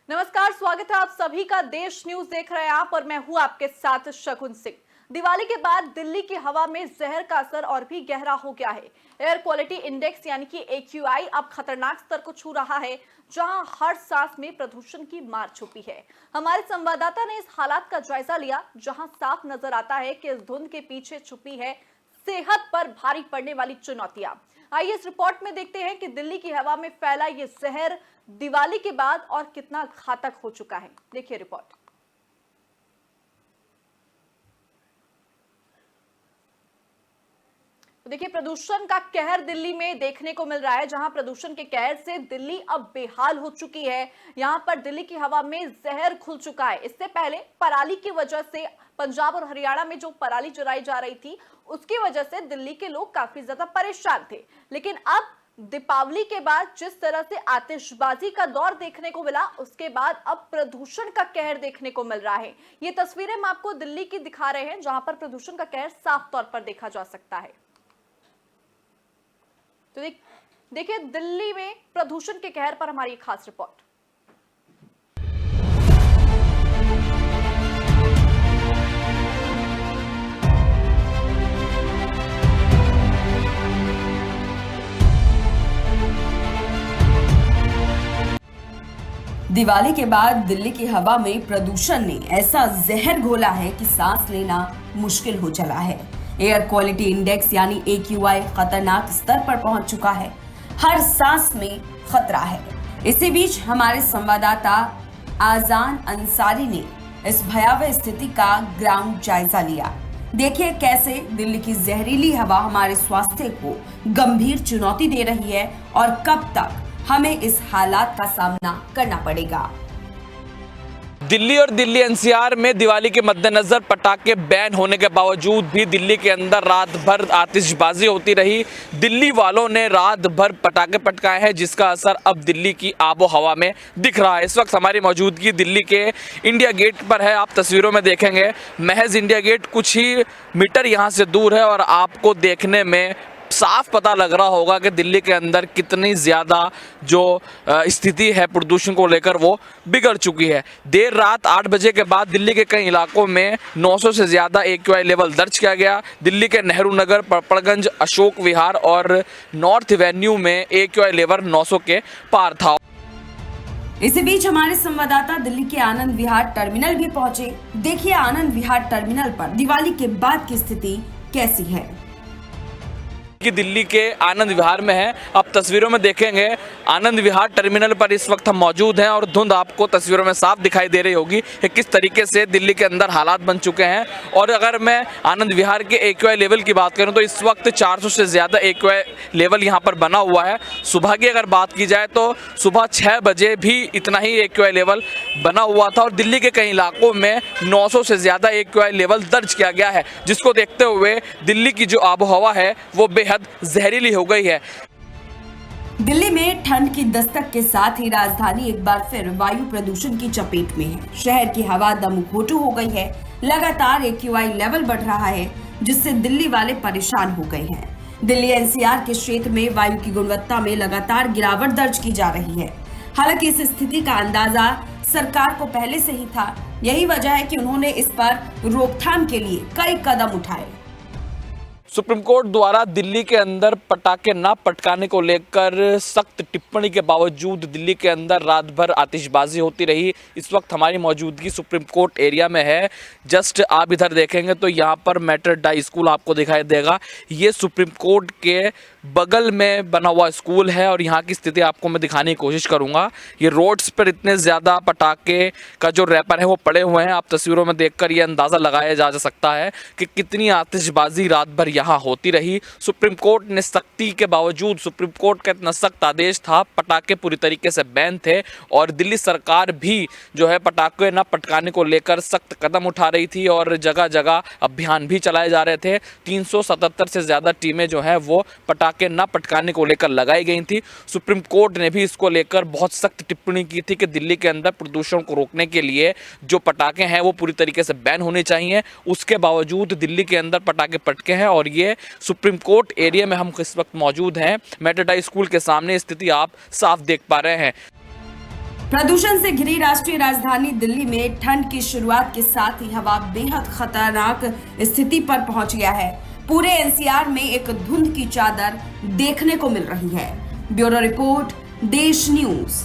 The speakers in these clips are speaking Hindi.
नमस्कार, स्वागत है आप सभी का देश न्यूज देख रहे हैं आप और मैं हूं आपके साथ शकुन सिंह। दिवाली के बाद दिल्ली की हवा में जहर का असर और भी गहरा हो गया है। एयर क्वालिटी इंडेक्स यानी कि AQI अब खतरनाक स्तर को छू रहा है, जहां हर सांस में प्रदूषण की मार छुपी है। हमारे संवाददाता ने इस हालात का जायजा लिया, जहां साफ नजर आता है कि इस धुंध के पीछे छुपी है सेहत पर भारी पड़ने वाली चुनौतियां। आइए इस रिपोर्ट में देखते हैं कि दिल्ली की हवा में फैला ये जहर दिवाली के बाद और कितना घातक हो चुका है। देखिए रिपोर्ट। तो देखिए, प्रदूषण का कहर दिल्ली में देखने को मिल रहा है, जहां प्रदूषण के कहर से दिल्ली अब बेहाल हो चुकी है। यहां पर दिल्ली की हवा में जहर घुल चुका है। इससे पहले पराली की वजह से पंजाब और हरियाणा में जो पराली जलाई जा रही थी, उसकी वजह से दिल्ली के लोग काफी ज्यादा परेशान थे। लेकिन अब दीपावली के बाद जिस तरह से आतिशबाजी का दौर देखने को मिला, उसके बाद अब प्रदूषण का कहर देखने को मिल रहा है। ये तस्वीरें हम आपको दिल्ली की दिखा रहे हैं, जहां पर प्रदूषण का कहर साफ तौर पर देखा जा सकता है। तो देखिए दिल्ली में प्रदूषण के कहर पर हमारी खास रिपोर्ट। दिवाली के बाद दिल्ली की हवा में प्रदूषण ने ऐसा जहर घोला है कि सांस लेना मुश्किल हो चला है। एयर क्वालिटी इंडेक्स यानी AQI खतरनाक स्तर पर पहुंच चुका है। हर सांस में खतरा है। इसी बीच हमारे संवाददाता आजान अंसारी ने इस भयावह स्थिति का ग्राउंड जायजा लिया। देखिए कैसे दिल्ली की जहरीली हवा हमारे स्वास्थ्य को गंभीर चुनौती दे रही है और कब तक हमें इस हालात का सामना करना पड़ेगा। दिल्ली और दिल्ली NCR में दिवाली के मद्देनजर पटाखे बैन होने के बावजूद भी दिल्ली के अंदर रात भर आतिशबाजी होती रही। दिल्ली वालों ने रात भर पटाखे पटकाए हैं, जिसका असर अब दिल्ली की आबो हवा में दिख रहा है। इस वक्त हमारी मौजूदगी दिल्ली के इंडिया गेट पर है। आप तस्वीरों में देखेंगे महज इंडिया गेट कुछ ही मीटर यहाँ से दूर है और आपको देखने में साफ पता लग रहा होगा कि दिल्ली के अंदर कितनी ज़्यादा जो स्थिति है प्रदूषण को लेकर वो बिगड़ चुकी है। देर रात 8 बजे के बाद दिल्ली के कई इलाकों में 900 से ज़्यादा AQI लेवल दर्ज किया गया। दिल्ली के नेहरू नगर, पर्पड़गंज, अशोक विहार और नॉर्थ एवेन्यू में AQI लेवल 900 के पार था। इसी बीच हमारे संवाददाता दिल्ली के आनंद विहार टर्मिनल भी पहुंचे। देखिए आनंद विहार टर्मिनल पर दिवाली के बाद की स्थिति कैसी है। कि दिल्ली के आनंद विहार में है। आप तस्वीरों में देखेंगे आनंद विहार टर्मिनल पर इस वक्त हम मौजूद हैं और धुंध आपको तस्वीरों में साफ दिखाई दे रही होगी कि किस तरीके से दिल्ली के अंदर हालात बन चुके हैं। और अगर मैं आनंद विहार के AQI लेवल की बात करूं तो इस वक्त 400 से ज़्यादा AQI लेवल यहां पर बना हुआ है। सुबह की अगर बात की जाए तो सुबह 6 बजे भी इतना ही AQI लेवल बना हुआ था और दिल्ली के कई इलाकों में 900 से ज़्यादा AQI लेवल दर्ज किया गया है, जिसको देखते हुए दिल्ली की जो आबो हवा है वो बेहद जहरीली हो गई है। दिल्ली में ठंड की दस्तक के साथ ही राजधानी एक बार फिर वायु प्रदूषण की चपेट में है। शहर की हवा दमघोटू हो गई है। लगातार AQI लेवल बढ़ रहा है, जिससे दिल्ली वाले परेशान हो गए हैं। दिल्ली NCR के क्षेत्र में वायु की गुणवत्ता में लगातार गिरावट दर्ज की जा रही है। हालांकि इस स्थिति का अंदाजा सरकार को पहले से ही था। यही वजह है कि उन्होंने इस पर रोकथाम के लिए कई कदम उठाए। सुप्रीम कोर्ट द्वारा दिल्ली के अंदर पटाखे न पटकाने को लेकर सख्त टिप्पणी के बावजूद दिल्ली के अंदर रात भर आतिशबाजी होती रही। इस वक्त हमारी मौजूदगी सुप्रीम कोर्ट एरिया में है। जस्ट आप इधर देखेंगे तो यहाँ पर मेट्रोडाई स्कूल आपको दिखाई देगा। ये सुप्रीम कोर्ट के बगल में बना हुआ स्कूल है और यहाँ की स्थिति आपको मैं दिखाने की कोशिश करूँगा। ये रोड्स पर इतने ज़्यादा पटाखे का जो रैपर है वो पड़े हुए हैं। आप तस्वीरों में देखकर ये अंदाज़ा लगाया जा सकता है कि कितनी आतिशबाजी रात भर यहाँ होती रही। सुप्रीम कोर्ट ने सख्ती के बावजूद, सुप्रीम कोर्ट का इतना सख्त आदेश था, पटाखे पूरी तरीके से बैन थे और दिल्ली सरकार भी जो है पटाखे न पटकाने को लेकर सख्त कदम उठा रही थी और जगह जगह अभियान भी चलाए जा रहे थे। 377 से ज़्यादा टीमें जो हैं वो पटाखे न पटकाने को लेकर लगाई गई थी। सुप्रीम कोर्ट ने भी इसको लेकर बहुत सख्त टिप्पणी की थी कि दिल्ली के अंदर प्रदूषण को रोकने के लिए जो पटाखे हैं वो पूरी तरीके से बैन होने चाहिए। उसके बावजूद दिल्ली के अंदर पटाखे पटके हैं और ये सुप्रीम कोर्ट एरिया में हम इस वक्त मौजूद हैं। मेट्रोडाई स्कूल के सामने स्थिति आप साफ देख पा रहे हैं। प्रदूषण से घिरी राष्ट्रीय राजधानी दिल्ली में ठंड की शुरुआत के साथ ही हवा बेहद खतरनाक स्थिति पर पहुंच गया है। पूरे एनसीआर में एक धुंध की चादर देखने को मिल रही है। ब्यूरो रिपोर्ट, देश न्यूज।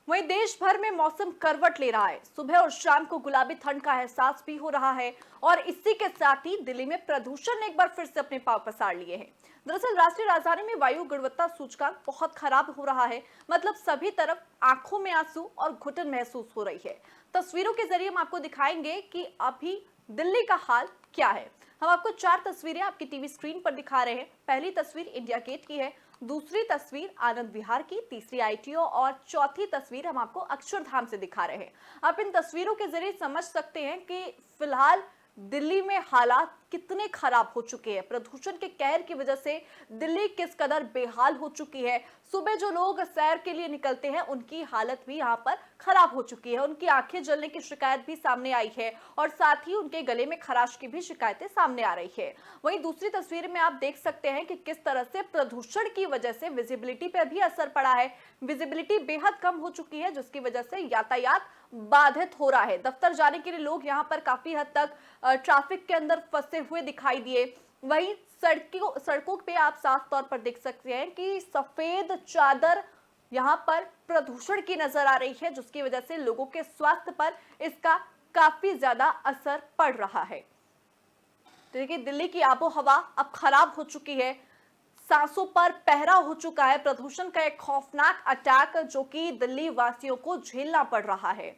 वहीं देश भर में मौसम करवट ले रहा है। सुबह और शाम को गुलाबी ठंड का एहसास भी हो रहा है और इसी के साथ ही दिल्ली में प्रदूषण ने एक बार फिर से अपने पांव पसार लिए हैं। दरअसल राष्ट्रीय राजधानी में वायु गुणवत्ता सूचकांक बहुत खराब हो रहा है। मतलब सभी तरफ आंखों में आंसू और घुटन महसूस हो रही है। तस्वीरों के जरिए हम आपको दिखाएंगे कि अभी दिल्ली का हाल क्या है। हम आपको 4 तस्वीरें आपकी टीवी स्क्रीन पर दिखा रहे हैं। पहली तस्वीर इंडिया गेट की है, दूसरी तस्वीर आनंद विहार की, तीसरी आईटीओ और चौथी तस्वीर हम आपको अक्षरधाम से दिखा रहे हैं। आप इन तस्वीरों के जरिए समझ सकते हैं कि फिलहाल दिल्ली में हालात कितने खराब हो चुके हैं। प्रदूषण के कहर की वजह से दिल्ली किस कदर बेहाल हो चुकी है। सुबह जो लोग सैर के लिए निकलते हैं उनकी हालत भी यहाँ पर खराब हो चुकी है। उनकी आंखें जलने की शिकायत भी सामने आई है और साथ ही उनके गले में खराश की भी शिकायतें सामने आ रही है। वहीं दूसरी तस्वीर में आप देख सकते हैं कि किस तरह से प्रदूषण की वजह से विजिबिलिटी पर भी असर पड़ा है। विजिबिलिटी बेहद कम हो चुकी है जिसकी वजह से यातायात बाधित हो रहा है। दफ्तर जाने के लिए लोग यहाँ पर काफी हद तक ट्रैफिक के अंदर फंसे हुए दिखाई दिए। वहीं सड़कों पे आप साफ तौर पर देख सकते हैं कि सफेद चादर यहाँ पर प्रदूषण की नजर आ रही है जिसकी वजह से लोगों के स्वास्थ्य पर इसका काफी ज्यादा असर पड़ रहा है। तो देखिए दिल्ली की आबो हवा अब खराब हो चुकी है। सांसों पर पहरा हो चुका है। प्रदूषण का एक खौफनाक अटैक जो कि दिल्ली वासियों को झेलना पड़ रहा है।